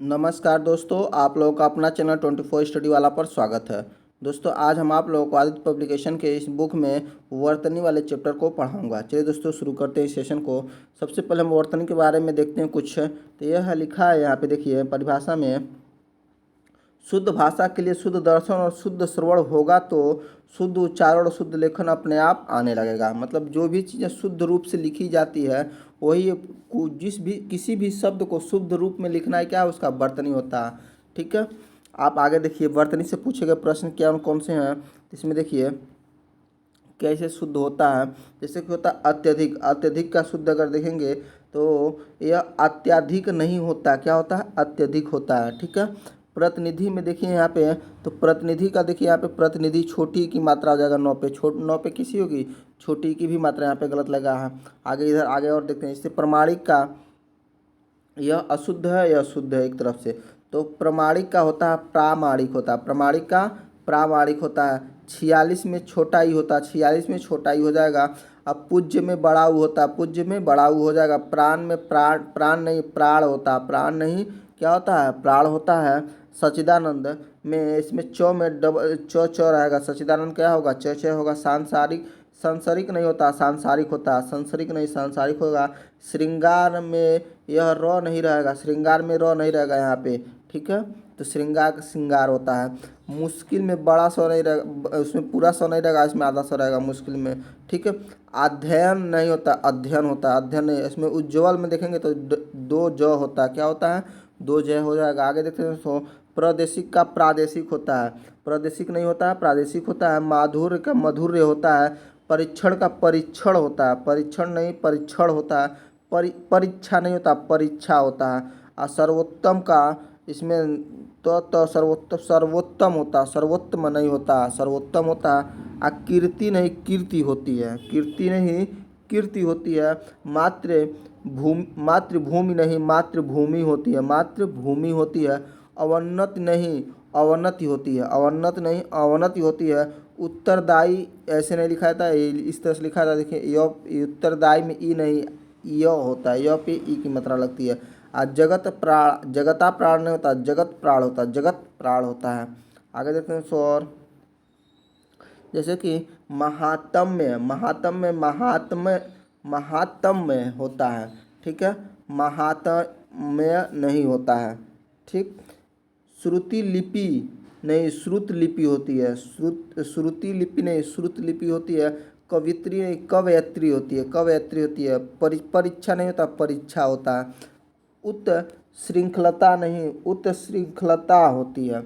नमस्कार दोस्तों, आप लोगों का अपना चैनल 24 स्टडी वाला पर स्वागत है। दोस्तों, आज हम आप लोगों को आदित्य पब्लिकेशन के इस बुक में वर्तनी वाले चैप्टर को पढ़ाऊंगा। चलिए दोस्तों, शुरू करते हैं इस सेशन को। सबसे पहले हम वर्तनी के बारे में देखते हैं कुछ। तो यह है लिखा है यहाँ पे, देखिए परिभाषा में, शुद्ध भाषा के लिए शुद्ध दर्शन और शुद्ध श्रवण होगा तो शुद्ध उच्चारण और शुद्ध लेखन अपने आप आने लगेगा। मतलब जो भी चीज़ें शुद्ध रूप से लिखी जाती है वही किसी भी शब्द को शुद्ध रूप में लिखना है, क्या है उसका वर्तनी होता है। ठीक है, आप आगे देखिए वर्तनी से पूछे गए प्रश्न क्या कौन से हैं। इसमें देखिए कैसे शुद्ध होता है। जैसे कि होता है अत्यधिक, अत्यधिक का शुद्ध अगर देखेंगे तो यह अत्याधिक नहीं होता, क्या होता है अत्यधिक होता है। ठीक है, प्रतिनिधि में देखिए यहाँ पे, तो प्रतिनिधि का देखिए यहाँ पे प्रतिनिधि छोटी की मात्रा आ जाएगा 9 पे, नौ पे किसी होगी छोटी की भी मात्रा यहाँ पे गलत लगा है। आगे इधर आगे और देखते हैं। इससे प्रमाणिक का यह अशुद्ध है यह शुद्ध है एक तरफ से, तो प्रमाणिक का होता है प्रामाणिक होता है, प्रमाणिक का प्रामाणिक होता है। 46 में छोटा ही होता है, 46 में छोटा ही हो जाएगा। अब पूज्य में बड़ा ऊ होता है, पूज्य में बड़ा ऊ हो जाएगा। प्राण में प्राण नहीं प्राण होता है, प्राण नहीं क्या होता है प्राण होता है। सच्चिदानंद में इसमें चौ में डबल चौ रहेगा, सच्चिदानंद क्या होगा च होगा। सांसारिक सांसारिक नहीं होता सांसारिक होता है, सांसारिक नहीं सांसारिक होगा। श्रृंगार में यह र नहीं रहेगा, श्रृंगार में र नहीं रहेगा यहाँ पे। ठीक है, तो श्रृंगार का श्रृंगार होता है। मुश्किल में बड़ा सौ नहीं रहेगा, उसमें पूरा सौ नहीं रहेगा, इसमें आधा सौ रहेगा मुश्किल में। ठीक है, अध्ययन नहीं होता अध्ययन होता है, अध्ययन नहीं। इसमें उज्ज्वल में देखेंगे तो दो ज होता है, क्या होता है दो जय हो जाएगा। आगे देखते हैं तो प्रादेशिक का प्रादेशिक होता है, प्रादेशिक नहीं होता है प्रादेशिक होता है। माधुर्य का मधुर्य होता है। परीक्षण का परीक्षण होता है, परीक्षण नहीं परीक्षण होता है। परीक्षा नहीं होता परीक्षा होता है। और सर्वोत्तम का इसमें तो सर्वोत्तम सर्वोत्तम होता है, सर्वोत्तम नहीं होता सर्वोत्तम होता है। और कीर्ति नहीं कीर्ति होती है, कीर्ति नहीं कीर्ति होती है। मातृभूमि नहीं मातृभूमि होती है, मातृभूमि होती है। अवन्नत नहीं अवनति होती है, अवन्नत नहीं अवनति होती है। उत्तरदायी ऐसे नहीं लिखा था, इस तरह से लिखा था। देखिए य उत्तरदायी में ई नहीं य होता है, य पे ई की मात्रा लगती है। और जगत प्राण जगता प्राण नहीं होता जगत प्राण होता है, जगत प्राण होता है। आगे देखते हैं स्वर, जैसे कि महात्म्य महात्म्य महात्म्य महात्म्य होता है। ठीक है, महात्म्य नहीं होता है। ठीक, श्रुति लिपि नहीं श्रुत लिपि होती है, श्रुति लिपि नहीं श्रुत लिपि होती है। कवित्री नहीं कवयत्री होती है, कवयत्री होती है। परीक्षा नहीं होता परीक्षा होता है। उत श्रृंखलता नहीं उत श्रृंखलता होती है।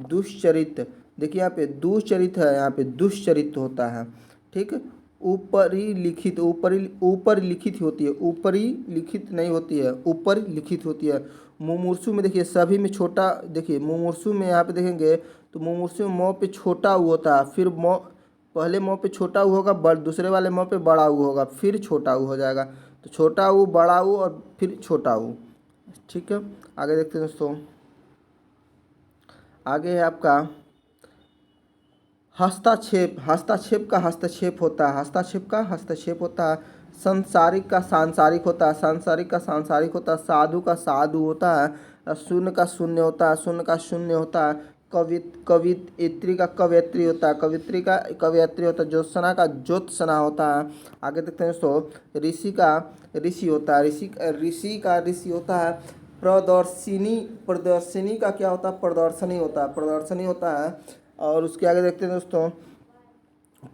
दुश्चरित देखिए यहाँ पे दुश्चरित है, यहाँ पे दुश्चरित होता है। ठीक, ऊपरी लिखित ऊपर लिखित होती है, ऊपरी लिखित नहीं होती है ऊपर लिखित होती है। मुमूर्षु में देखिए सभी में छोटा, देखिए मुमूर्षु में यहाँ पे देखेंगे तो मुमूर्षु में मौ पे छोटा ऊ होता है, फिर मौ पहले मौ पे छोटा ऊ होगा, दूसरे वाले मौ पे बड़ा ऊ होगा, फिर छोटा ऊ हो जाएगा। तो छोटा ऊ बड़ा ऊ और फिर छोटा ऊ। ठीक है, आगे देखते हैं दोस्तों। आगे है आपका हस्तक्षेप, हस्तक्षेप का हस्तक्षेप होता है, हस्तक्षेप का हस्तक्षेप होता है। संसारिक का सांसारिक होता है, सांसारिक का सांसारिक होता है। साधु का साधु होता है। शून्य का शून्य होता है, शून्य का शून्य होता है। कवियत्री का कवयत्री होता है, कवित्री का कवयत्री होता है। ज्योत्सना का ज्योत्सना होता है। आगे देखते हैं दोस्तों, ऋषि का ऋषि होता है, ऋषि का ऋषि होता है। प्रदर्शिनी प्रदर्शिनी का क्या होता है प्रदर्शनी होता है, प्रदर्शनी होता है। और उसके आगे देखते हैं दोस्तों,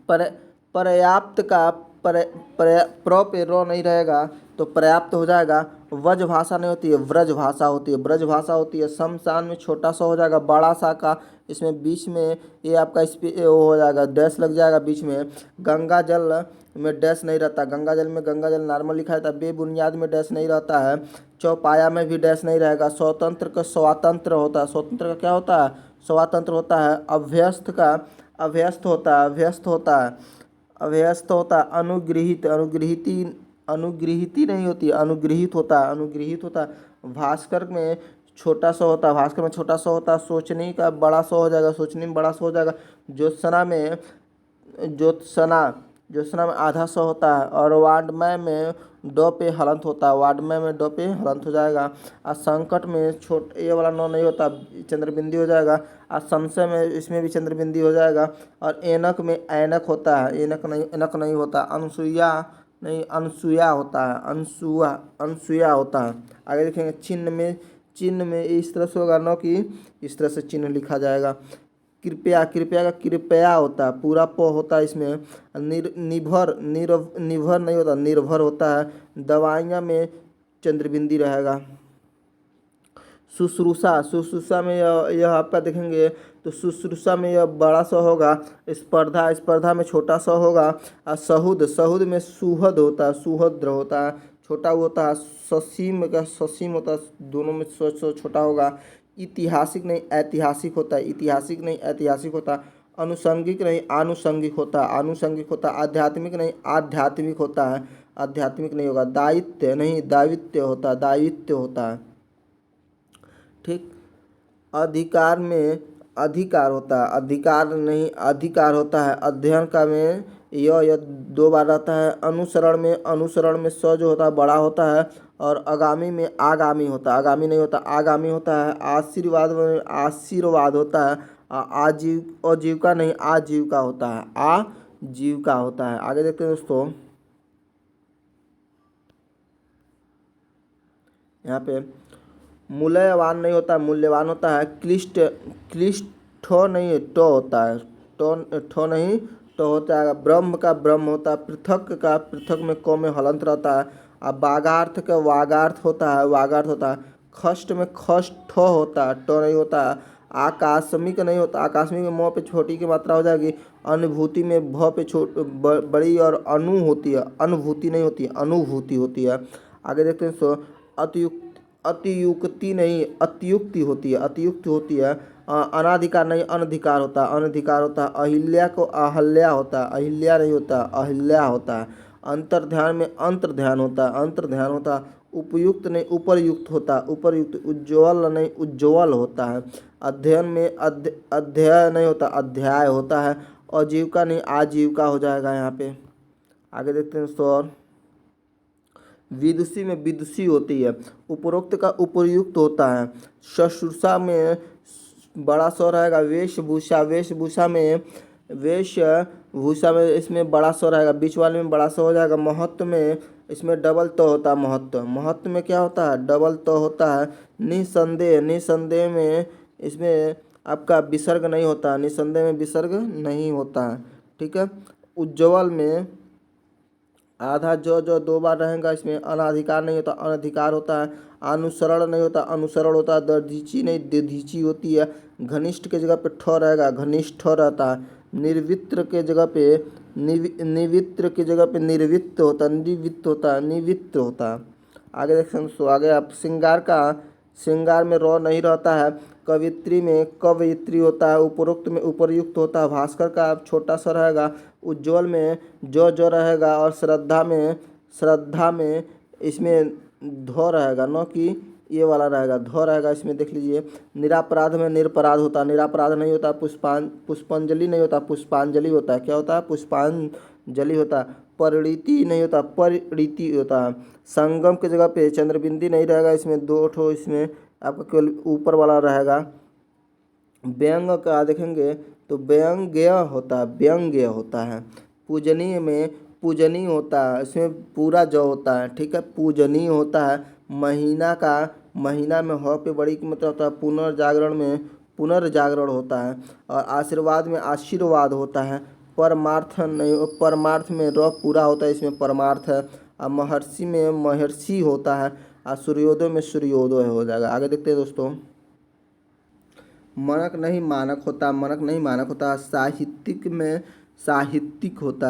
पर पर्याप्त का प्र पे रो नहीं रहेगा तो पर्याप्त हो जाएगा। व्रज भाषा नहीं होती है व्रज भाषा होती है, ब्रज भाषा होती है। शमशान में छोटा सा हो जाएगा बड़ा सा का, इसमें बीच में ये आपका वो हो जाएगा डैश लग जाएगा बीच में। गंगा जल में डैश नहीं रहता, गंगा जल में गंगा जल नॉर्मल लिखा रहता है, बेबुनियाद में डैश नहीं रहता है। चौपाया में भी डैश नहीं रहेगा। स्वतंत्र का स्वातंत्र होता है, स्वतंत्र का क्या होता है स्वातंत्र होता है। अभ्यस्त का अभ्यस्त होता है, अभ्यस्त होता है अभ्यस्त होता है। अनुगृहित अनुगृहिती नहीं होती अनुगृहित होता है, अनुगृहित होता है। भास्कर में छोटा सा होता है, भास्कर में छोटा सा होता है। सोचनी का बड़ा सा हो जाएगा, सोचनी में बड़ा सा हो जाएगा। ज्योत्सना में ज्योत्सना ज्योत्सना में आधा स होता है। और वाङ्मय में ड पे हलंत होता है, वाङ्मय में ड पे हलंत हो जाएगा। और संकट में ये वाला न नहीं होता, चंद्रबिंदी हो जाएगा। और संशय में इसमें भी चंद्रबिंदी हो जाएगा। और ऐनक में ऐनक होता है, ऐनक नहीं होता। अनसुईया नहीं, अनसुया होता है, अनसुया होता है। आगे देखेंगे चिन्ह में इस तरह से होगा न कि इस तरह से चिन्ह लिखा जाएगा। कृपया का कृपया होता है, पूरा प होता है इसमें। निभर नहीं होता, निर्भर होता है। दवाइयाँ में चंद्रबिंदी रहेगा। शुश्रूषा में यह आपका देखेंगे तो शुश्रूषा में यह बड़ा सा होगा। स्पर्धा में छोटा सा होगा। और सहुद में सुहद होता है, सुहद्र होता है, छोटा होता है। ससीम होता है, दोनों में छोटा होगा। ऐतिहासिक नहीं ऐतिहासिक होता है, ऐतिहासिक नहीं ऐतिहासिक होता है। अनुषंगिक नहीं आनुषंगिक होता है, आनुषंगिक होता है। आध्यात्मिक नहीं आध्यात्मिक होता है, आध्यात्मिक नहीं होगा। दायित्व नहीं दायित्व होता है। ठीक। अधिकार में अधिकार होता है, अधिकार नहीं अधिकार होता है। अध्ययन का में यह 2 बार रहता है। अनुसरण में स जो होता है बड़ा होता है। और आगामी में आगामी होता है, आगामी नहीं होता, आगामी होता है। आशीर्वाद में आशीर्वाद होता है। आजीविका नहीं आजीविका होता है, आजीविका होता है। आगे देखते हैं दोस्तों, यहाँ पे मूल्यवान नहीं होता, मूल्यवान होता है। क्लिष्ट नहीं टो होता है, ठो नहीं तो होता है। ब्रह्म का ब्रह्म होता है। पृथक में क में हलंत रहता है। अब वागार्थ का वागार्थ होता है। खष्ट में खष्ट होता है, टो नहीं होता है। आकस्मिक नहीं होता, आकस्मिक में म पे छोटी की मात्रा हो जाएगी। अनुभूति में भ पे बड़ी और अनु होती है, अनुभूति नहीं होती, अनुभूति होती है। आगे देखते हैं सो अतियुक्ति नहीं अतियुक्ति होती है। अनाधिकार नहीं अनधिकार होता है। अहिल्या को अहल्या होता है, अहिल्या नहीं होता, अहिल्या होता है। अंतर्ध्यान में अंतर्ध्यान होता है। उपयुक्त नहीं उपरयुक्त होता है, उपरयुक्त। उज्ज्वल नहीं उज्ज्वल होता है। अध्ययन में अध्यय नहीं होता, अध्याय होता है। आजीविका नहीं आजीविका हो जाएगा यहाँ पे। आगे देखते हैं दोस्तों, विदुषी में विदुषी होती है। उपरोक्त का उपयुक्त होता है। शुश्रूषा में बड़ा स रहेगा। वेशभूषा में इसमें बड़ा स रहेगा, बीच वाले में बड़ा स हो जाएगा। महत्व में इसमें डबल तो होता है, महत्व में क्या होता है डबल तो होता है। निसंदेह में इसमें आपका विसर्ग नहीं होता, निसंदेह में विसर्ग नहीं होता है। ठीक है। उज्ज्वल में आधा जो 2 बार रहेगा, इसमें अनाधिकार नहीं होता, अनधिकार होता है। अनुसरण नहीं होता, अनुसरण होता है। दधीची नहीं दधीची होती है। घनिष्ठ के जगह पे ठ रहेगा, घनिष्ठ रहता है। निर्वित्र के जगह पे निर्वित्त होता है। आगे देख सकते हो, आगे आप श्रृंगार में र नहीं रहता है। कवित्री में कवयित्री होता है। उपरोक्त में उपरयुक्त होता है। भास्कर का छोटा सा रहेगा। उज्ज्वल में जो रहेगा। और श्रद्धा में इसमें ध रहेगा, न कि ये वाला रहेगा, ध रहेगा इसमें, देख लीजिए। निरापराध में निरपराध होता है, निरापराध नहीं होता। पुष्पांजलि नहीं होता, पुष्पांजलि होता है। क्या होता है पुष्पांजलि होता है। परिणीति नहीं होता, परिणीति होता है। संगम की जगह पे चंद्रबिंदी नहीं रहेगा, इसमें 2 ठो इसमें आपका केवल ऊपर वाला रहेगा। व्यंग का देखेंगे तो व्यंग्य होता है। पूजनीय में पूजनीय होता है, इसमें पूरा जो होता है। ठीक है, पूजनीय होता है। महीना में ह पे बड़ी की मतलब होता है। पुनर्जागरण में पुनर्जागरण होता है। और आशीर्वाद में आशीर्वाद होता है। परमार्थ में र पूरा होता है, इसमें परमार्थ है। और महर्षि में महर्षि होता है। और सूर्योदय में सूर्योदय हो जाएगा। आगे देखते हैं दोस्तों, मनक नहीं मानक होता। साहित्यिक में साहित्यिक होता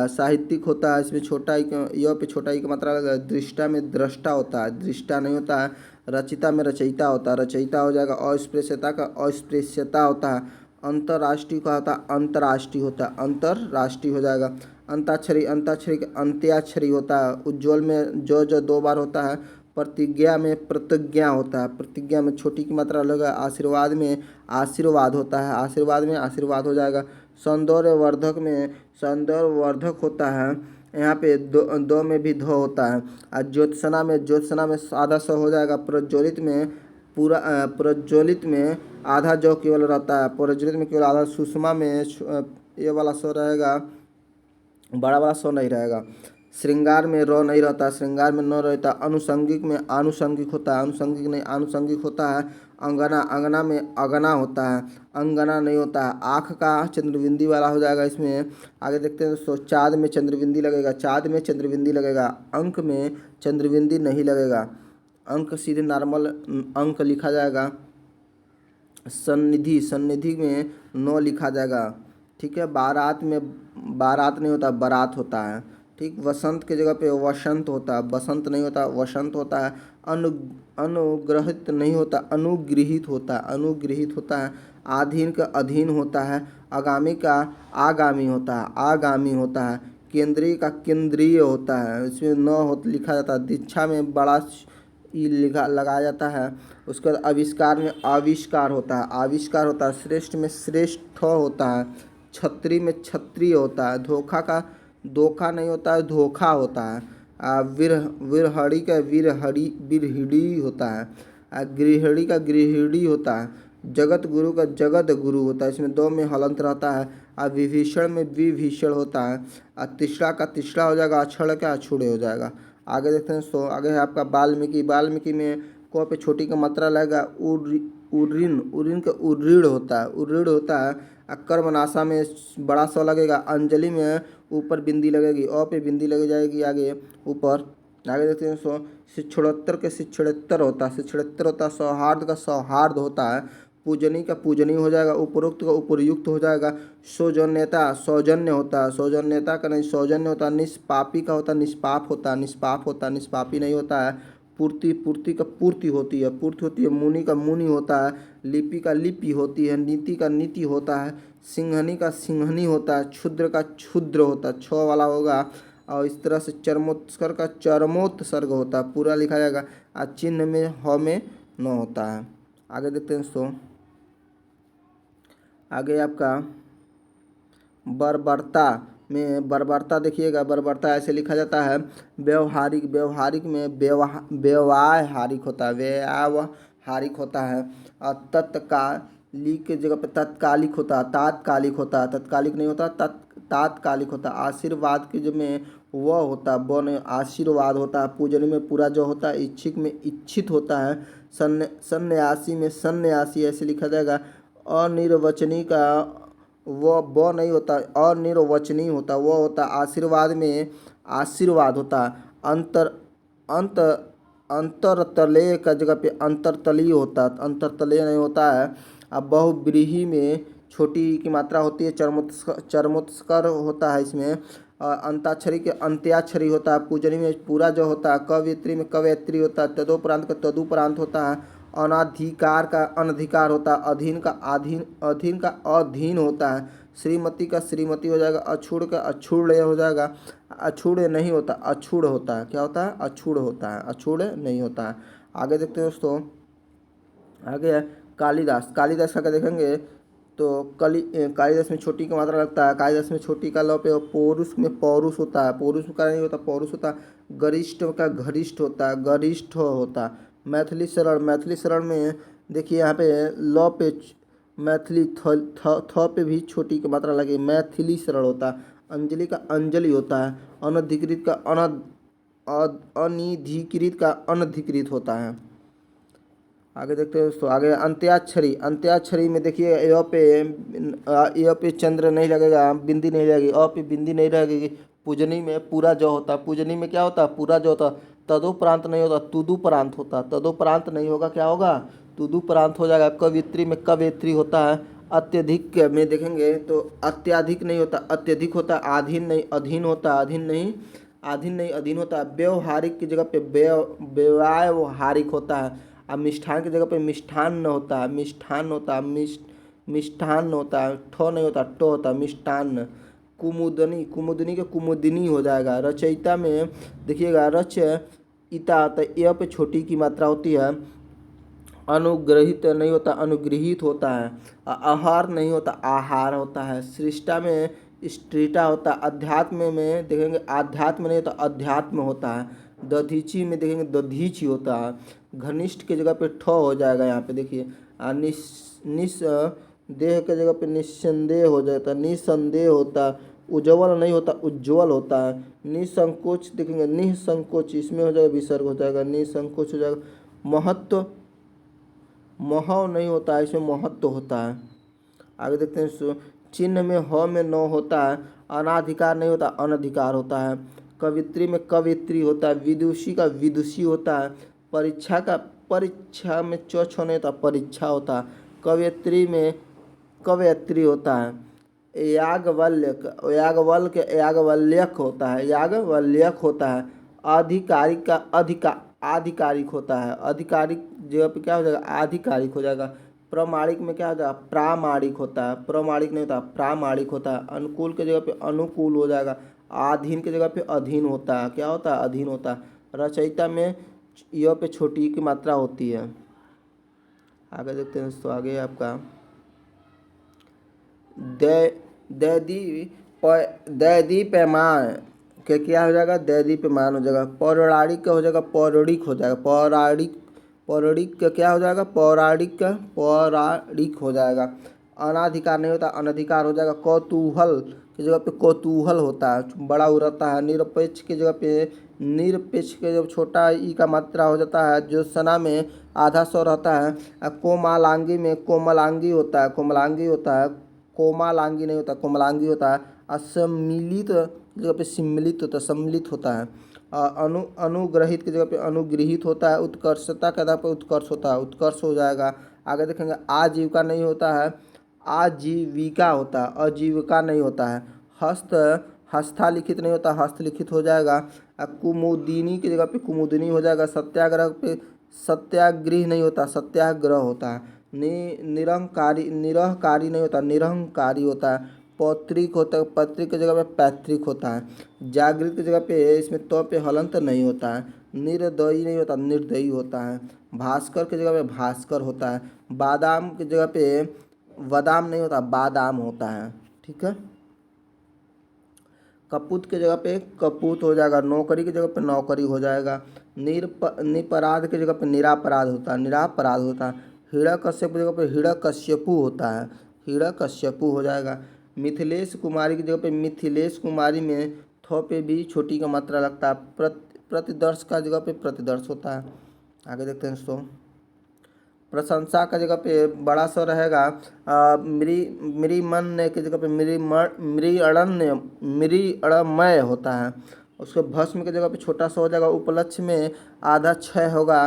है। इसमें छोटा ई य पे छोटा ई का मात्रा लगा। दृष्टा में दृष्टा होता है, दृष्टा नहीं होता है। रचिता में रचयिता होता है, रचयिता हो जाएगा। अस्पृश्यता का अस्पृश्यता होता है। अंतर्राष्ट्रीय का होता है, अंतर्राष्ट्रीय होता है, अंतर्राष्ट्रीय हो जाएगा। अंताक्षरी का अंत्याक्षरी होता है। उज्ज्वल में जो 2 बार होता है। प्रतिज्ञा में प्रतिज्ञा होता है, प्रतिज्ञा में छोटी की मात्रा लगा। आशीर्वाद में आशीर्वाद होता है, आशीर्वाद में आशीर्वाद हो जाएगा। सौंदर्यवर्धक में सौंदर्यवर्धक होता है, यहाँ पे दो में भी धो होता है। और ज्योत्सना में आधा स हो जाएगा। प्रज्वलित में आधा जो केवल रहता है, प्रज्वलित में केवल आधा। सुषमा में ये वाला स रहेगा, बड़ा वाला स नहीं रहेगा। श्रृंगार में र नहीं रहता, श्रृंगार में न रहता। आनुषंगिक में आनुषंगिक होता है, आनुषंगिक नहीं आनुषंगिक होता है। अंगना में अगना होता है, अंगना नहीं होता है। आँख का चंद्रबिंदी वाला हो जाएगा इसमें। आगे देखते हैं दोस्तों, चाँद में चंद्रबिंदी लगेगा, चाँद में चंद्रबिंदी लगेगा। अंक में चंद्रबिंदी नहीं लगेगा, अंक सीधे नॉर्मल अंक लिखा जाएगा। सन्निधि में नो लिखा जाएगा। ठीक है। बारात में बारात नहीं होता, बारात होता है। ठीक। वसंत के जगह पे वसंत होता है, बसंत नहीं होता, वसंत होता है। अनुग्रहित नहीं होता, अनुगृहित होता है, अनुगृहित होता है। आधीन का अधीन होता है। आगामी का आगामी होता है, आगामी होता है। केंद्रीय का केंद्रीय होता है, इसमें न हो लिखा जाता है। दीक्षा में बड़ा ई लगाया जाता है। उसके बाद आविष्कार में आविष्कार होता है, आविष्कार होता है। श्रेष्ठ में श्रेष्ठ होता है। छत्री में क्षत्रिय होता है। धोखा का धोखा नहीं होता है, धोखा होता है। विरहड़ी का विरहिड़ी होता है। गृहिणी का गृहिणी होता है। जगत गुरु का जगत गुरु होता है, इसमें दो में हलंत रहता है। विभीषण में विभीषण होता है। तीसरा का तीसरा हो जाएगा, अक्षर का अछूड़े हो जाएगा। आगे देखते हैं। सो आगे है आपका वाल्मीकि। वाल्मीकि में को पे छोटी का मात्रा लगेगा। उरीन का उरीड़ होता है, उरीड़ होता है। कर्मनाशा में बड़ा सा लगेगा। अंजलि में ऊपर बिंदी लगेगी, अ पे बिंदी लग जाएगी आगे ऊपर। आगे देखते हैं। शिक्षणोत्तर के शिक्षणोत्तर होता है, शिक्षणोत्तर होता है। सौहार्द का सौहार्द होता है। पूजनी का पूजनी हो जाएगा। उपरोक्त का उपरयुक्त हो जाएगा। सौजन्यता सौजन्य होता है, सौजन्यता का नहीं सौजन्य होता है। निष्पापी का होता है, निष्पाप होता है, निष्पाप होता है, निष्पापी नहीं होता है। पूर्ति का पूर्ति होती है, पूर्ति होती है। मुनि का मुनि होता है। लिपि का लिपि होती है। नीति का नीति होता है। सिंहनी का सिंहनी होता है। क्षुद्र का क्षुद्र होता है, छ वाला होगा। और इस तरह से चरमोत्सर्ग का चरमोत्सर्ग होता है, पूरा लिखा जाएगा। और चिन्ह में ह में न होता है। आगे देखते हैं दोस्तों। आगे आपका बर्बरता में बर्बरता देखिएगा, बर्बरता ऐसे लिखा जाता है। व्यवहारिक व्यवहारिक में व्यवहारिक होता है, व्यवहारिक होता है। और तत्कालिक के जगह पे तत्कालिक होता है, तात्कालिक होता है, तत्कालिक नहीं होता, तात्कालिक होता है। आशीर्वाद के जो में वह होता है, व नहीं आशीर्वाद होता है। पूजनी में पूरा जो होता है। इच्छिक में इच्छित होता है। सन्यासी में सन्यासी ऐसे लिखा जाएगा। अनिर्वचनी का वो ब नहीं होता, अनिर्वचनीय होता, वो होता। आशीर्वाद में आशीर्वाद होता। अंतरतलेय का जगह पे अंतरतलीय होता, अंतरतलीय नहीं होता है। अब बहुव्रीहि में छोटी की मात्रा होती है। चरमोत्स्कर होता है इसमें। अंताक्षरी के अंत्याक्षरी होता है। पूजनी में पूरा जो होता है। कवयित्री में कवयित्री होता है। तदोपरांत का तदुपरांत होता है। अनाधिकार का अनधिकार होता है। अधीन का अधीन होता है। श्रीमती का श्रीमती हो जाएगा। अछूड़ का अछूड़ हो जाएगा। अछूड़ नहीं होता, अछूड़ होता है। क्या होता है? अछूड़ होता है, अछूड़ नहीं होता है। आगे देखते हैं दोस्तों। आगे है कालिदास। कालिदास का क्या देखेंगे तो कालिदास में छोटी का मात्रा लगता है। कालिदास में छोटी का लोप है। पौरुष में पौरुष होता है, पौरुष का नहीं होता, पौरुष होता है। गरिष्ठ का घरिष्ठ होता है, गरिष्ठ होता है। मैथिली शरण में देखिए यहाँ पे ल पे मैथिली थ पे भी छोटी की मात्रा लगे, मैथिली शरण होता है। अंजलि का अंजलि होता है। अनधिकृत का अनिधिकृत का अनधिकृत होता है। आगे देखते हैं दोस्तों। आगे अंत्याक्षरी। अंत्याक्षरी में देखिए य पे चंद्र नहीं लगेगा, बिंदी नहीं लगेगी। अ पे बिंदी नहीं लगेगी। पूजनी में पूरा जो होता है। पूजनी में क्या होता है? पूरा जो होता है। तदुपरांत नहीं होता, तुदुपरांत होता। तदुपरांत नहीं होगा, क्या होगा? तुदुपरांत हो जाएगा। कवित्री में कवयित्री होता है। अत्यधिक में देखेंगे तो अत्याधिक नहीं होता, अत्यधिक होता। आधीन नहीं अधीन होता, अधीन नहीं अधीन होता। व्यवहारिक की जगह पे व्यवहारिक होता है। अब मिष्ठान की जगह पे मिष्ठान होता है, मिष्ठान होता है, मिष्ठान होता है। ठो नहीं होता, टो होता है, मिष्ठान। कुमुदनी, कुमुदनी के कुमुदिनी हो जाएगा। रचयिता में देखिएगा रचयिता, तो ये पे छोटी की मात्रा होती है। अनुग्रहित नहीं होता, अनुगृहित होता है। आहार नहीं होता, आहार होता है। सृष्टा में स्त्रीटा होता है। अध्यात्म में देखेंगे आध्यात्म नहीं होता, अध्यात्म होता है। दधीची में देखेंगे दधीची होता है। घनिष्ठ की जगह पे ठ हो जाएगा यहाँ पे देखिए। निस देह के जगह पे निस्संदेह हो जाता है, निसंदेह होता है। उज्ज्वल नहीं होता, उज्ज्वल होता है। निसंकोच देखेंगे निसंकोच, इसमें हो जाएगा विसर्ग हो जाएगा, निसंकोच हो जाएगा। महत्व महव नहीं होता है, इसमें महत्व होता है। आगे देखते हैं चिन्ह में ह में न होता है। अनाधिकार नहीं होता, अनधिकार होता है। कवित्री में कवित्री होता है। विदुषी का विदुषी होता है। परीक्षा का परीक्षा में च छ नहीं होता, परीक्षा होता है। कवयत्री में कवयत्री होता है। याज्ञवल्क्य याज्ञवल्क्य होता है, याज्ञवल्क्य होता है। आधिकारिक का आधिकारिक होता है। आधिकारिक जगह पे क्या हो जाएगा, आधिकारिक हो जाएगा। प्रमाणिक में क्या हो जाएगा, प्रामाणिक होता है। प्रमाणिक नहीं होता, प्रामाणिक होता है। अनुकूल के जगह पे अनुकूल हो जाएगा। आधीन की जगह पे अधीन होता है, क्या होता है, अधीन होता है। रचयिता में य पे छोटी की मात्रा होती है। आगे देखते हैं दोस्तों, आगे आपका दैदी पैमान के क्या हो जाएगा, दैदी पैमान हो जाएगा। पौराणिक का हो जाएगा, पौराणिक हो जाएगा। पौराणिक पौराणिक का क्या हो जाएगा, पौराणिक का पौराणिक हो जाएगा। अनाधिकार नहीं होता, अनधिकार हो जाएगा। कौतूहल की जगह पे कौतूहल होता है, बड़ा उ रहता है। निरपेक्ष की जगह पे निरपेक्ष के जब छोटा ई का मात्रा हो जाता है। जो सना में आधा सौ रहता है। कोमलांगी में कोमलांगी होता है, कोमलांगी होता है। कोमलांगी नहीं होता, कोमलांगी होता है। असम्मिलित जगह पे सम्मिलित होता है, सम्मिलित होता है। अनुग्रहित की जगह पे अनुगृहित होता है। उत्कर्षता के आधार पर उत्कर्ष होता है, उत्कर्ष हो जाएगा। आगे देखेंगे आजीविका नहीं होता है, आजीविका होता है। आजीविका नहीं होता है। हस्त हस्तलिखित नहीं होता, हस्तलिखित हो जाएगा। कुमुदिनी की जगह पे कुमुदिनी हो जाएगा। सत्याग्रह पे सत्याग्रह नहीं होता, सत्याग्रह होता है। निरहंकारी निरहकारी नहीं होता, निरहंकारी होता है। पौत्रिक होता है, पैतृक की जगह पे पैतृक होता है। जागृत की जगह पे इसमें तो पे हलंत नहीं होता है। निर्दयी नहीं होता, निर्दयी होता है। भास्कर की जगह पे भास्कर होता है। बादाम की जगह पे बादाम नहीं होता, बादाम होता है। ठीक है। कपूत की जगह पे कपूत हो जाएगा। नौकरी की जगह पे नौकरी हो जाएगा। निपराध की जगह पे निरापराध होता है, निरापराध होता है। हिरण्यकश्यप की जगह पे हिरण्यकश्यपु होता है, हिरण्यकश्यपु हो जाएगा। मिथिलेश कुमारी की जगह पे मिथिलेश कुमारी में थो पे भी छोटी का मात्रा लगता है। प्रतिदर्श का जगह पे प्रतिदर्श होता है। आगे देखते हैं दोस्तों, प्रशंसा का जगह पे बड़ा सा रहेगा। मृ मृमन्य की जगह पे मृअड़न्य मृअड़मय होता है। उसके भस्म की जगह पे छोटा सा हो जाएगा। उपलक्ष्य में आधा क्षय होगा,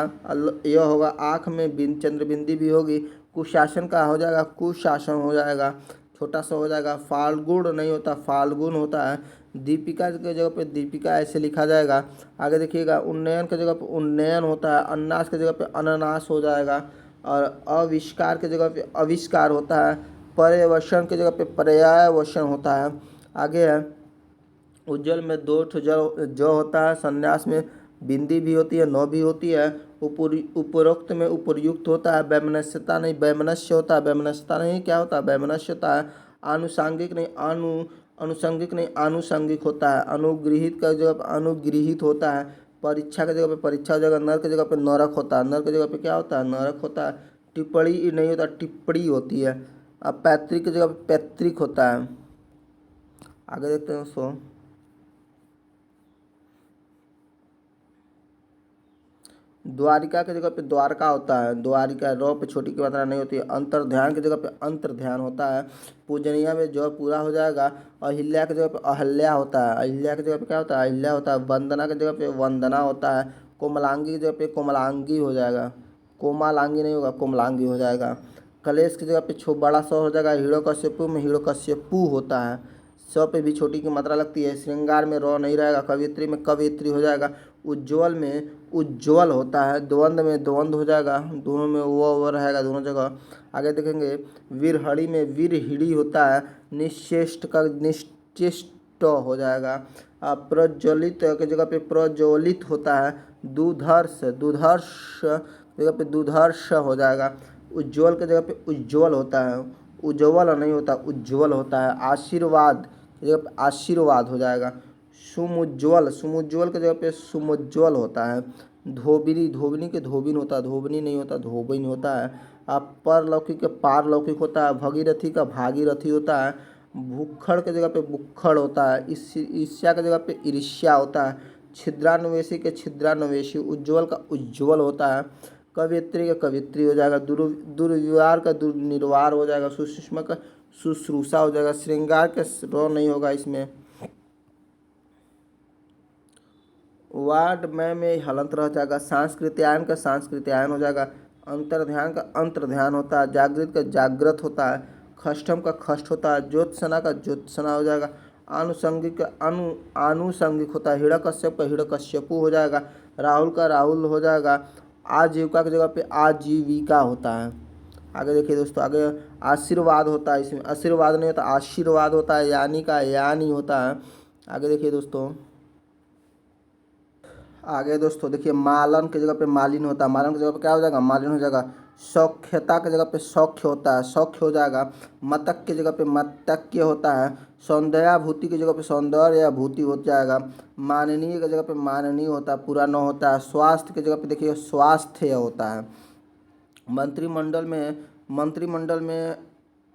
यह होगा। आँख में चंद्रबिंदी भी होगी। कुशासन का हो जाएगा, कुशासन हो जाएगा, छोटा सा हो जाएगा। फाल्गुन नहीं होता, फाल्गुन होता है। दीपिका की जगह पे दीपिका ऐसे लिखा जाएगा। आगे देखिएगा, उन्नयन की जगह पे उन्नयन होता है। अन्नास की जगह पे अनानास हो जाएगा। और आविष्कार की जगह पे आविष्कार होता है। पर्यवसन की जगह पे पर्यावसन होता है। आगे है, उज्जवल में दो ठो जो होता है। संन्यास में बिंदी भी होती है, नौ भी होती है। उपरोक्त में उपयुक्त होता है। वैमनस्यता नहीं, वैमनस्य होता है। वैमनस्यता नहीं क्या होता है, वैमनस्य होता है। आनुषांगिक नहीं, अनुषंगिक नहीं, आनुषंगिक होता है। अनुगृहित का जगह पर अनुगृहित होता है। परीक्षा की जगह पे परीक्षा हो जाएगा। नर की जगह पे नरक होता है, नर की जगह पे क्या होता है, नरक होता है। टिप्पणी नहीं होता, टिप्पणी होती है। अब पैतृक की जगह पे पैतृक होता है। आगे देखते हैं दोस्तों, द्वारिका की जगह पे द्वारका होता है। द्वारिका रो पे छोटी की मात्रा नहीं होती है। अंतर ध्यान की जगह पे अंतर ध्यान होता है। पूजनीय में जो पूरा हो जाएगा। अहिल्या की जगह पे अहल्या होता है। अहिल्या की जगह पे क्या होता है, अहिल्या होता है। वंदना की जगह पे वंदना होता है। कोमलांगी की जगह पे कोमलांगी हो जाएगा। कोमलांगी नहीं होगा, कोमलांगी हो जाएगा। कलेश की जगह पे बड़ा सा हो जाएगा। हिरण्यकश्यपु में हिरण्यकश्यपु होता है। स पे भी छोटी की मात्रा लगती है। श्रृंगार में रो नहीं रहेगा। कवित्री में कवित्री हो जाएगा। उज्ज्वल में उज्ज्वल होता है। द्वंद्व में द्वंद्व हो जाएगा। दोनों में वो रहेगा, दोनों जगह। आगे देखेंगे, वीरहड़ी में वीरहिड़ी होता है। निश्चेष्ट का निश्चेष्ट हो जाएगा। प्रज्वलित की जगह पे प्रज्वलित होता है। दुधर्ष दुधर्ष जगह पे दुधर्ष हो जाएगा। उज्ज्वल की जगह पे उज्ज्वल होता है, उज्ज्वल नहीं होता, उज्ज्वल होता है। आशीर्वाद की जगह पे आशीर्वाद हो जाएगा। सुमुज्ज्वल, सुमुज्ज्वल की जगह पे सुमुज्ज्वल होता है। धोबिनी, धोबिनी के धोबिन होता है, धोबनी नहीं होता, धोबिन होता है। परलौकिक के पारलौकिक होता है। भगीरथी का भागीरथी होता है। भुक्खड़ के जगह पे बुक्खड़ होता है। ईर्ष्या की जगह पे ईर्ष्या होता है। छिद्रान्वेषी के छिद्रान्वेषी। उज्ज्वल का उज्ज्वल होता है। कवियत्री का कवित्री हो जाएगा। दुर्व्यवहार का दुर्निर्वार हो जाएगा। सुषुम्ना का शुश्रूषा हो जाएगा। श्रृंगार के रो नहीं होगा इसमें। वार्ड में हलंत रह जाएगा। सांस्कृत्यायन का सांस्कृत्यायन हो जाएगा। अंतर्ध्यान का अंतर्ध्यान होता है। जागृत का जागृत होता है। खष्टम का खष्ट होता है। ज्योत्सना का ज्योत्सना हो जाएगा। आनुषंगिक का आनुषंगिक होता है। हिरण्यकश्यप का हिरण्यकश्यपु हो जाएगा। राहुल का राहुल हो जाएगा। आजीविका की जगह पे आजीविका होता है। आगे देखिए दोस्तों, आगे आशीर्वाद होता है, इसमें आशीर्वाद नहीं होता, आशीर्वाद होता है। यानी का यानी होता है। आगे देखिए दोस्तों, आगे दोस्तों देखिए, मालन की जगह पे मालिन होता है। मालन की जगह पे क्या हो जाएगा, मालिन हो जाएगा। सौख्यता की जगह पे सौख्य होता है, सौख्य हो जाएगा। मतक की जगह पे मतक्य होता है। सौंदर्याभूति की जगह पे सौंदर्याभूति हो जाएगा। माननीय की जगह पे माननीय होता है, पूरा न होता है। स्वास्थ्य की जगह पे देखिए स्वास्थ्य होता है। मंत्रिमंडल में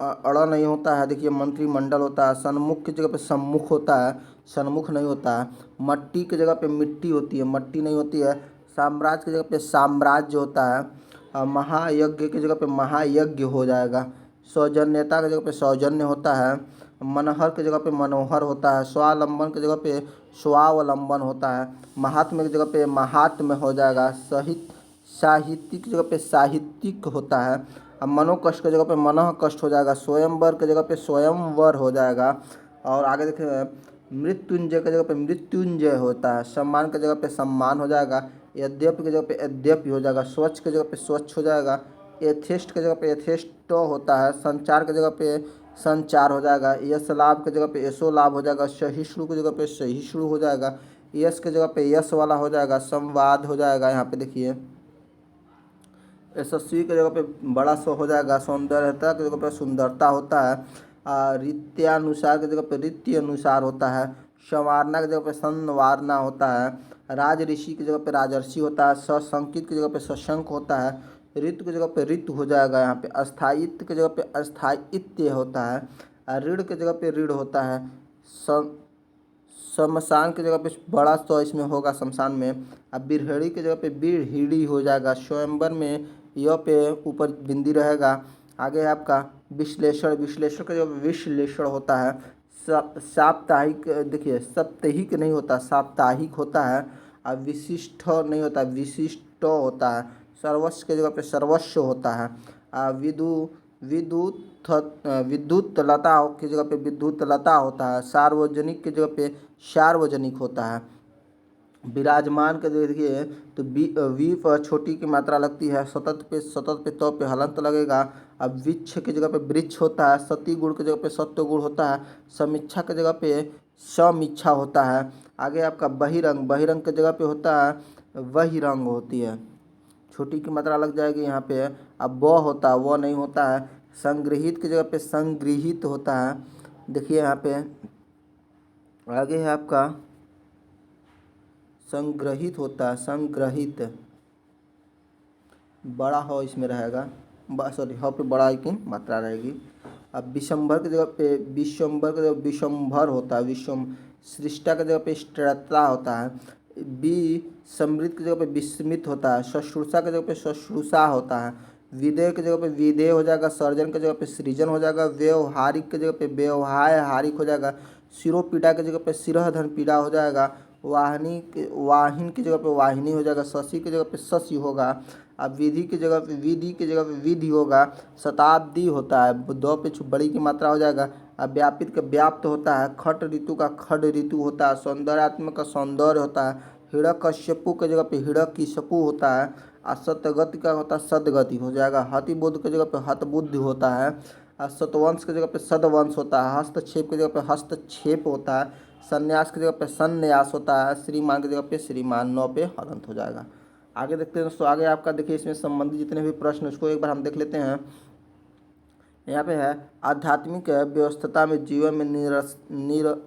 अड़ा नहीं होता है, देखिए मंत्रिमंडल होता है। सन्मुख की जगह पे सम्मुख होता है, सन्मुख नहीं होता है। मट्टी की जगह पे मिट्टी होती है, मट्टी नहीं होती है। साम्राज्य की जगह पे साम्राज्य होता है। महायज्ञ की जगह पे महायज्ञ हो जाएगा। सौजन्यता की जगह पे सौजन्य होता है। मनोहर की जगह पे मनोहर होता है। स्वावलंबन की जगह पे स्वावलंबन होता है। महात्म्य की जगह पे महात्म्य हो जाएगा। साहित्यिक की जगह पे साहित्यिक होता है। अब मनोकष्ट की जगह पे मनः कष्ट हो जाएगा। स्वयंवर की जगह पे स्वयंवर हो जाएगा। और आगे देखें, मृत्युंजय की जगह पे मृत्युंजय होता है। सम्मान की जगह पे सम्मान हो जाएगा। यद्यपि की जगह पे यद्यपि हो जाएगा। स्वच्छ की जगह पे स्वच्छ हो जाएगा। एथेस्ट की जगह पे एथेस्ट होता है। संचार की जगह पे संचार हो जाएगा। यश लाभ की जगह पे यशो लाभ हो जाएगा। सहिष्णु की जगह पे सहिष्णु हो जाएगा। यश की जगह पे यश वाला हो जाएगा। संवाद हो जाएगा। यहाँ पे देखिए, यशस्वी की जगह पे बड़ा सो हो जाएगा। सौंदर्यता की जगह पे सुंदरता होता है। रीत्यानुसार की जगह पे रीत्य अनुसार होता है। संवारना की जगह पे संवारना होता है। राज ऋषि की जगह पे राजर्षि होता है। सशंकित की जगह पे सशंक होता है। ऋतु की जगह पे ऋतु हो जाएगा। यहाँ पे अस्थायित्व की जगह पे अस्थायित्व होता है। ऋण की जगह पे ऋण होता है। शमशान की जगह पे बड़ा स इसमें होगा शमशान में। अब बिरहड़ी की जगह पे बिरहिड़ी हो जाएगा। स्वयंवर में य पे ऊपर बिंदी रहेगा। आगे है आपका विश्लेषण, विश्लेषण का जो विश्लेषण होता है। साप्ताहिक, देखिए साप्ताहिक नहीं होता, साप्ताहिक होता है। अब विशिष्ट नहीं होता, विशिष्ट होता है। सर्वस्व की जगह पे सर्वस्व होता है। विद्युत विद्युत लता की जगह पे विद्युत लता होता है। सार्वजनिक की जगह पे सार्वजनिक होता है। विराजमान के देखिए तो वी पर छोटी की मात्रा लगती है। सतत पे तो पे हलंत लगेगा। अब वृक्ष की जगह पे वृक्ष होता है। सती गुण की जगह पे सत्व गुण होता है। समीक्षा की जगह पे समीक्षा होता है। आगे आपका बहिरंग, बहिरंग की जगह पे होता है वही रंग होती है, छोटी की मात्रा लग जाएगी यहाँ पे। अब व होता है, वो नहीं होता है। संग्रहित की जगह पे संग्रहित होता है। देखिए यहाँ पे आगे है आपका संग्रहित होता है, संग्रहित बड़ा हो इसमें रहेगा, सॉरी ह पे बड़ा की मात्रा रहेगी। अब विशंभर की जगह पे विश्वम्भर की जगह विश्वम्भर होता है। सृष्टा की जगह पे स्त्रता होता है। समृद्ध की जगह पे विस्मित होता है। शुश्रूषा की जगह पे शुश्रूषा होता है। विदेह की जगह पे विदेह हो जाएगा। सर्जन की जगह पे सृजन हो जाएगा। व्यवहारिक की जगह पे व्यवहारिक हो जाएगा। सिरोपीड़ा की जगह पे सिरहधन पीड़ा हो जाएगा। वाहिन की जगह पे वाहिनी हो जाएगा। शशि की जगह पे शशि होगा। अब विधि की जगह पे विधि होगा। शताब्दी होता है, दो पे बड़ी की मात्रा हो जाएगा। अब व्यापित का व्याप्त होता है। खट ऋतु का खड ऋतु होता है। सौंदर्यात्मक का सौंदर्य होता है। हिरण्यकश्यपु की जगह पे हिरण्यकशिपु होता है। असत्यगति का होता है सदगति हो जाएगा। हतिबुद्ध की जगह पे हतबुद्धि होता है। सतवंश की जगह पे सदवंश होता है। हस्तक्षेप की जगह पे हस्तक्षेप होता है। संन्यास की जगह पे संन्यास होता है। श्रीमान की जगह पे श्रीमान, नौ पे हलंत हो जाएगा। आगे देखते हैं दोस्तों, आगे आपका देखिए इसमें संबंधित जितने भी प्रश्न उसको एक बार हम देख लेते हैं। यहाँ पे है आध्यात्मिक व्यवस्थता में जीवन में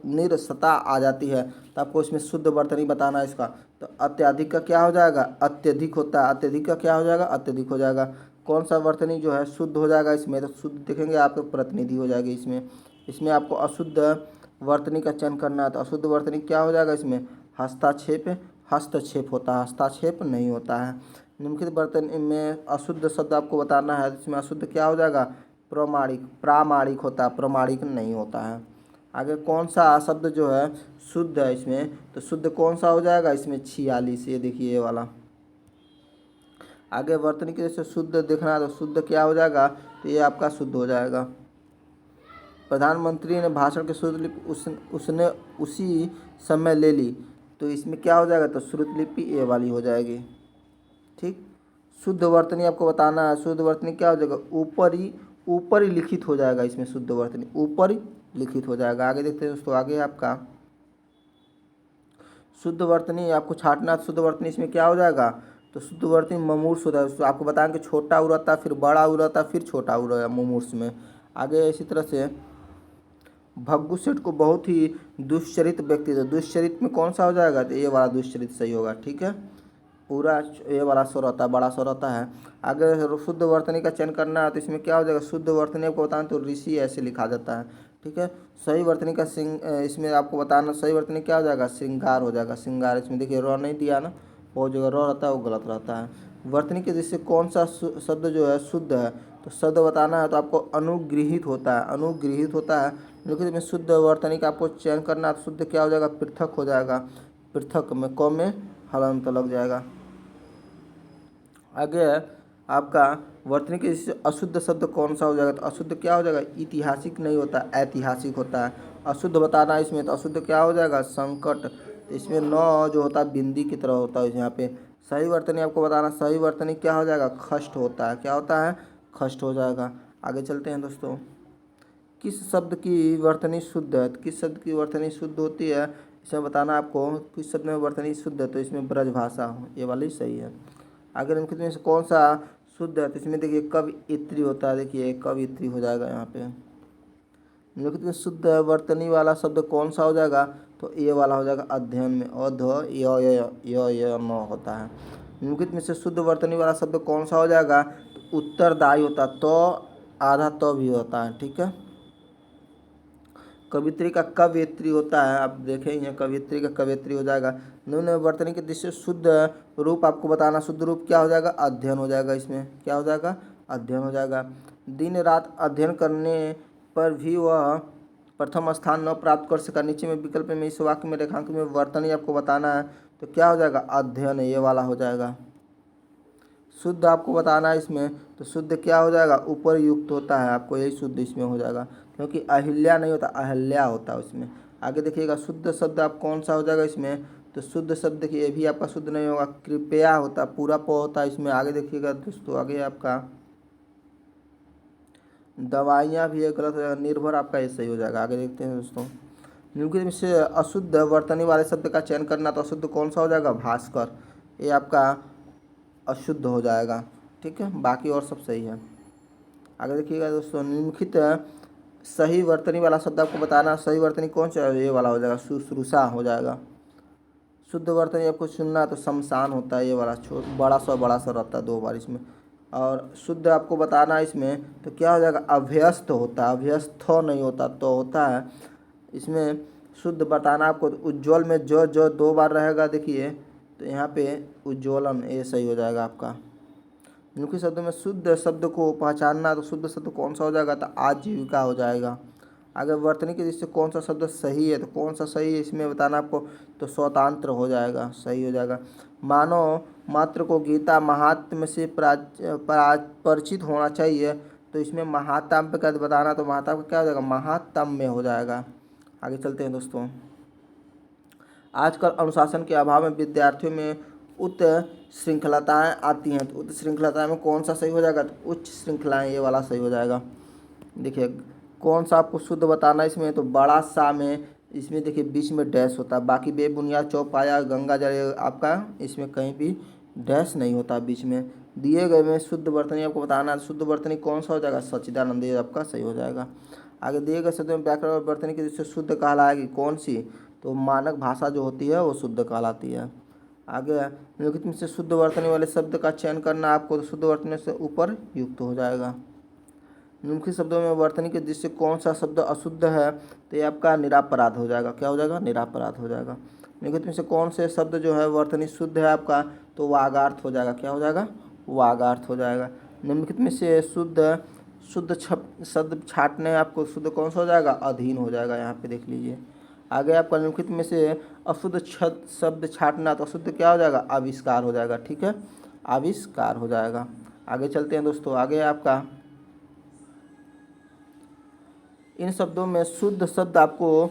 नीरसता आ जाती है, तो आपको इसमें शुद्ध वर्तनी बताना है इसका। तो अत्यधिक का क्या हो जाएगा, अत्यधिक होता है, अत्यधिक का क्या हो जाएगा, अत्यधिक हो जाएगा। कौन सा वर्तनी जो है शुद्ध हो जाएगा इसमें, तो शुद्ध देखेंगे आपको प्रतिनिधि हो जाएगी इसमें। इसमें आपको अशुद्ध वर्तनी का चयन करना है, तो अशुद्ध वर्तनी क्या हो जाएगा इसमें, हस्ताक्षेप, हस्तक्षेप होता है, हस्ताक्षेप नहीं होता है। निम्नलिखित वर्तनी में अशुद्ध शब्द आपको बताना है, इसमें अशुद्ध क्या हो जाएगा, प्रमाणिक, प्रामाणिक होता है, प्रमाणिक नहीं होता है। आगे कौन सा शब्द जो है शुद्ध है इसमें, तो शुद्ध कौन सा हो जाएगा इसमें, 46, ये देखिए ये वाला। आगे वर्तनी के जैसे शुद्ध देखना है, तो शुद्ध क्या हो जाएगा, तो ये आपका शुद्ध हो जाएगा। प्रधानमंत्री ने भाषण की श्रुतलिपि उसने उसी समय ले ली, तो इसमें क्या हो जाएगा, तो श्रुतलिपि ये वाली हो जाएगी। ठीक, शुद्ध वर्तनी आपको बताना है, शुद्ध वर्तनी क्या हो जाएगा, ऊपर ही लिखित हो जाएगा इसमें, शुद्ध वर्तनी ऊपर ही लिखित हो जाएगा। आगे देखते हैं दोस्तों, आगे आपका शुद्ध वर्तनी आपको छांटना, शुद्ध वर्तनी इसमें क्या हो जाएगा, तो शुद्ध वर्तनी ममूर्स होता है। आपको बताएंगे छोटा उ रहता है, फिर बड़ा उ रहता है, फिर छोटा उ रहता है ममूर्स में। आगे इसी तरह से भग्गू सेठ को बहुत ही दुष्चरित व्यक्ति था, दुष्चरित में कौन सा हो जाएगा, तो ये वाला दुष्चरित सही होगा। ठीक है, पूरा ये वाला स्वर रहता है, बड़ा स्वर रहता है। अगर शुद्ध वर्तनी का चयन करना है, तो इसमें क्या हो जाएगा, शुद्ध वर्तनी आपको बताना, तो ऋषि ऐसे लिखा जाता है। ठीक है, सही वर्तनी का इसमें आपको बताना, सही वर्तनी क्या हो जाएगा, श्रृंगार हो जाएगा, श्रृंगार। इसमें देखिए र नहीं दिया ना, वो जगह र रहता है वो गलत रहता है। वर्तनी के जिससे कौन सा शब्द जो है शुद्ध है, तो शब्द बताना है, तो आपको अनुगृहित होता है, अनुगृहित होता है। लेकिन इसमें शुद्ध वर्तनी का आपको चयन करना है, तो शुद्ध क्या हो जाएगा, पृथक हो जाएगा, पृथक में क में हलंत लग जाएगा। आगे आपका वर्तनी के जिससे अशुद्ध शब्द कौन सा हो जाएगा, तो अशुद्ध क्या हो जाएगा, ऐतिहासिक नहीं होता, ऐतिहासिक होता है। अशुद्ध बताना है इसमें, तो अशुद्ध क्या हो जाएगा, संकट। तो इसमें न जो होता है बिंदी की तरह होता है यहाँ पे। सही वर्तनी आपको बताना, सही वर्तनी क्या हो जाएगा, खष्ट होता है, क्या होता है, खष्ट हो जाएगा। आगे चलते हैं दोस्तों, किस शब्द की वर्तनी शुद्ध है, तो किस शब्द की वर्तनी शुद्ध होती है, इसमें बताना आपको किस शब्द में वर्तनी शुद्ध है, तो इसमें ब्रज भाषा हो, ये वाली सही है। अगर निम्नलिखित में से कौन सा शुद्ध है, तो इसमें देखिए कवियत्री होता है, देखिए कवियत्री हो जाएगा यहाँ पे। निम्नलिखित में शुद्ध वर्तनी वाला शब्द कौन सा हो जाएगा, तो ये वाला हो जाएगा, अध्ययन में अध य न होता है। निम्नलिखित में से शुद्ध वर्तनी वाला शब्द कौन सा हो जाएगा, तो उत्तरदायी होता है, तो आधा तो भी होता है। ठीक है, कवित्री का कवयित्री होता है, आप देखेंगे कवियत्री का कवयित्री हो जाएगा। निम्न वर्तनी के दृष्टि शुद्ध रूप आपको बताना, शुद्ध रूप क्या हो जाएगा, अध्ययन हो जाएगा, इसमें क्या हो जाएगा, अध्ययन हो जाएगा। दिन रात अध्ययन करने पर भी वह प्रथम स्थान न प्राप्त कर सका, नीचे में विकल्प में इस वाक्य में रेखांकन में वर्तनी आपको बताना है, तो क्या हो जाएगा, अध्ययन, ये वाला हो जाएगा। शुद्ध आपको बताना है इसमें, तो शुद्ध क्या हो जाएगा, ऊपर युक्त होता है, आपको यही शुद्ध इसमें हो जाएगा, क्योंकि अहिल्या नहीं होता, अहल्या होता है उसमें। आगे देखिएगा शुद्ध शब्द आप कौन सा हो जाएगा इसमें, तो शुद्ध शब्द देखिए ये भी आपका शुद्ध नहीं होगा, कृपया होता, पूरा प होता है इसमें। आगे देखिएगा दोस्तों, आगे आपका दवाइयाँ भी ये गलत हो जाएगा, निर्भर आपका ये सही हो जाएगा। आगे देखते हैं दोस्तों, निम्नलिखित में से अशुद्ध वर्तनी वाले शब्द का चयन करना, तो अशुद्ध कौन सा हो जाएगा, भास्कर, ये आपका अशुद्ध हो जाएगा। ठीक है, बाकी और सब सही है। आगे देखिएगा दोस्तों, निम्नलिखित सही वर्तनी वाला शब्द आपको बताना, सही वर्तनी कौन सा है, ये वाला हो जाएगा, शुश्रूषा हो जाएगा। शुद्ध वर्तनी आपको सुनना, तो शमशान होता है, ये वाला बड़ा सा रहता है 2 बार इसमें। और शुद्ध आपको बताना इसमें, तो क्या हो जाएगा, अभ्यस्त होता है, अभ्यस्त नहीं होता, तो होता है इसमें। शुद्ध बताना आपको, तो उज्ज्वल में जो 2 बार रहेगा देखिए, तो यहाँ पे उज्ज्वलन, ये सही हो जाएगा आपका। निम्नलिखित शब्दों में शुद्ध शब्द को पहचानना, तो शुद्ध शब्द कौन सा हो जाएगा, तो आजीविका हो जाएगा। अगर वर्तनी के दृष्टि से कौन सा शब्द सही है, तो कौन सा सही है इसमें बताना आपको, तो स्वतंत्र हो जाएगा, सही हो जाएगा। मानव मात्र को गीता महात्म्य से परिचित होना चाहिए, तो इसमें महात्म्य का बताना, तो महात्म्य का क्या हो जाएगा, महात्म्य हो जाएगा। आगे चलते हैं दोस्तों, आजकल अनुशासन के अभाव में विद्यार्थियों में उच्च श्रृंखलताएँ आती हैं, तो उच्च श्रृंखलता में कौन सा सही हो जाएगा, तो उच्च श्रृंखलाएँ, ये वाला सही हो जाएगा। देखिए कौन सा आपको शुद्ध बताना इसमें, तो बड़ा सा में इसमें देखिए बीच में डैश होता है, बाकी बेबुनियाद चौपाया गंगा जल आपका इसमें कहीं भी डैश नहीं होता बीच में। दिए गए में शुद्ध वर्तनी आपको बताना है, शुद्ध वर्तनी कौन सा हो जाएगा, सच्चिदानंद, ये आपका सही हो जाएगा। आगे दिए गए शब्द में व्याकरण और वर्तनी की दृष्टि से शुद्ध कहलाएगी कौन सी, तो मानक भाषा जो होती है वो शुद्ध कहलाती है। आगे निम्नलिखित में से शुद्ध वर्तनी वाले शब्द का चयन करना आपको, तो शुद्ध वर्तनी से ऊपर युक्त हो जाएगा। निम्नलिखित शब्दों में वर्तनी के दृष्टि से कौन सा शब्द अशुद्ध है, तो ये आपका निरापराध हो जाएगा। क्या हो जाएगा, निरापराध हो जाएगा। निम्नलिखित में से कौन से शब्द जो है वर्तनी शुद्ध है आपका, तो वागार्थ हो जाएगा। क्या हो जाएगा, वागार्थ हो जाएगा। निम्नलिखित में से शुद्ध शुद्ध शब्द छाटने आपको शुद्ध कौन सा हो जाएगा, अधीन हो जाएगा। यहाँ पे देख लीजिए। आगे आपका निम्नलिखित में से अशुद्ध शब्द छाटना, तो अशुद्ध क्या हो जाएगा, आविष्कार हो जाएगा। ठीक है, आविष्कार हो जाएगा। आगे चलते हैं दोस्तों। आगे आपका इन शब्दों में शुद्ध शब्द आपको,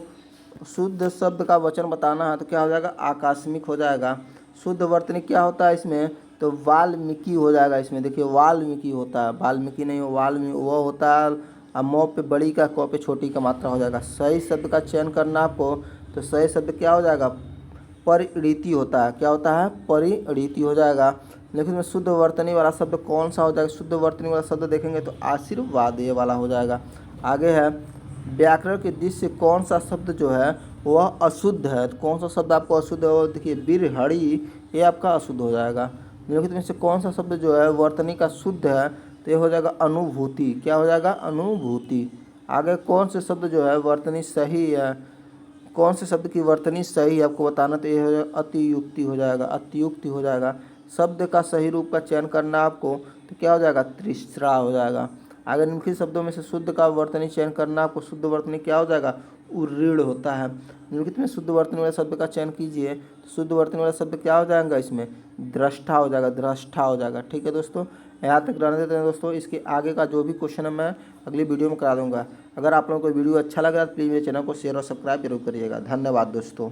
शुद्ध शब्द का वचन बताना है, तो क्या हो जाएगा, आकस्मिक हो जाएगा। शुद्ध वर्तनी क्या होता है इसमें, तो वाल्मीकि हो जाएगा। इसमें देखिए वाल्मीकि होता है, वाल्मीकि नहीं हो, वाल्मीकि वो होता है। अब मौ पे बड़ी का, क पे छोटी का मात्रा हो जाएगा। सही शब्द का चयन करना आपको, तो सही शब्द क्या हो जाएगा, परिणीति होता है। क्या होता है, परिणीति हो जाएगा। लेकिन में शुद्ध वर्तनी वाला शब्द कौन सा हो जाएगा, शुद्ध वर्तनी वाला शब्द देखेंगे तो आशीर्वाद ये वाला हो जाएगा। आगे है व्याकरण के दृष्टि से कौन सा शब्द जो है वह अशुद्ध है, तो कौन सा शब्द आपको अशुद्ध है, वो देखिए बिरहड़ी, ये आपका अशुद्ध हो जाएगा। निम्नलिखित में से कौन सा शब्द जो है वर्तनी का शुद्ध है, तो ये हो जाएगा अनुभूति। क्या हो जाएगा, अनुभूति। आगे कौन से शब्द जो है वर्तनी सही है, कौन से शब्द की वर्तनी सही है आपको बताना, तो ये हो जाएगा अतियुक्ति हो जाएगा, अतियुक्ति हो जाएगा। शब्द का सही रूप का चयन करना आपको, तो क्या हो जाएगा, त्रिस्रा हो जाएगा। आगे निम्नलिखित शब्दों में से शुद्ध का वर्तनी चयन करना आपको, शुद्ध वर्तनी क्या हो जाएगा, उरीड़ होता है। निम्नलिखित में शुद्ध वर्तनी वाले शब्द का चयन कीजिए, तो शुद्ध वर्तनी वाला शब्द क्या हो जाएगा, इसमें दृष्टा हो जाएगा, दृष्टा हो जाएगा। ठीक है दोस्तों, यहाँ तक रहने देते हैं दोस्तों। इसके आगे का जो भी क्वेश्चन है मैं अगली वीडियो में करा दूंगा। अगर आप लोगों को वीडियो अच्छा लगा तो प्लीज़ मेरे चैनल को शेयर और सब्सक्राइब जरूर करिएगा। धन्यवाद दोस्तों।